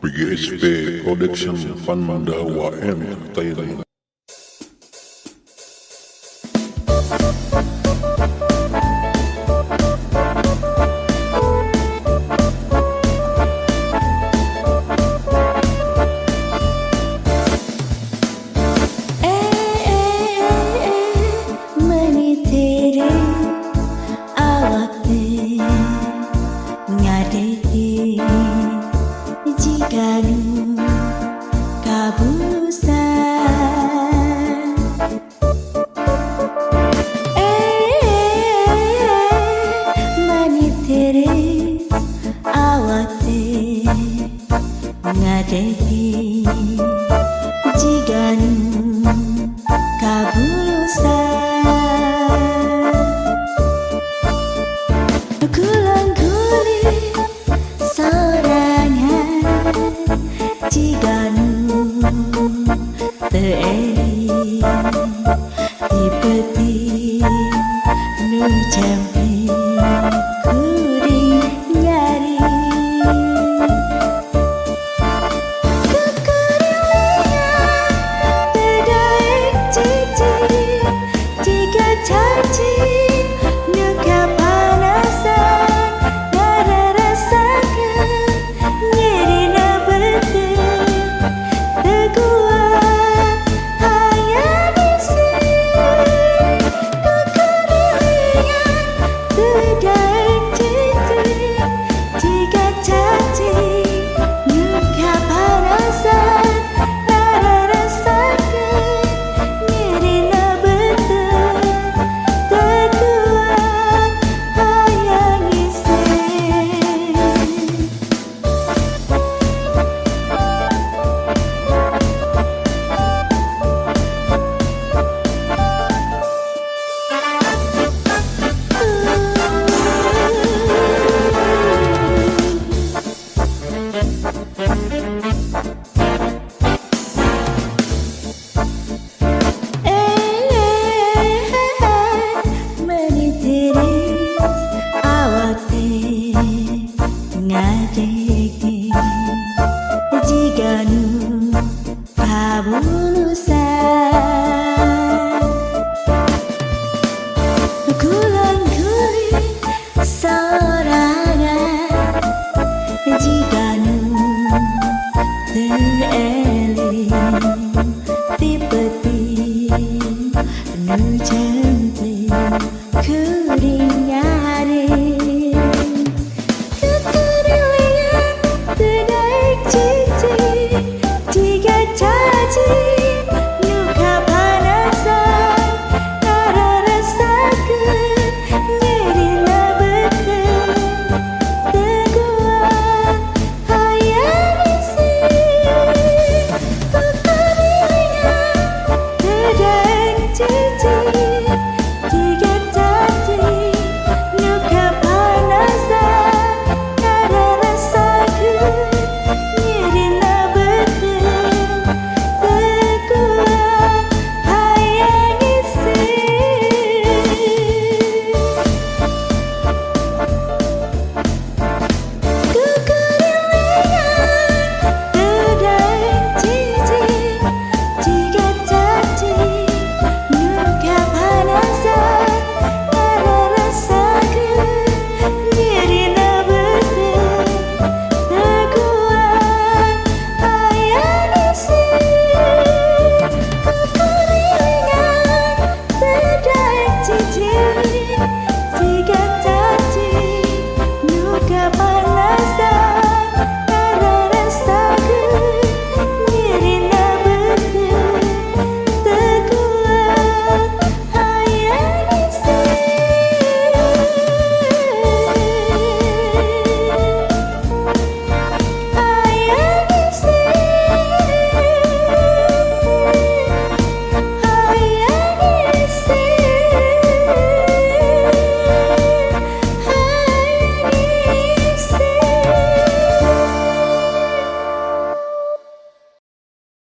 PGSP Production Pandawa Entertainment. Jikalau kabusan maniteres awate ngadeki jikalau kabusan kulang-kuling jikalau teeri dipeti nu jampi kuring nyari kekeringan terdaik cici jika janji nu kapanasan nara rasakan nyeri na bertemu kuat hanya di sini kekeringan terdaik cici jika janji luka panasan nara rasakan nyeri na bertemu kuat hanya di sini. Ngadeki jikalau kabulusan kulang-kuling sorangan jikalau tereling tipeti nu jampi kuring nyari terdaik cici jika janji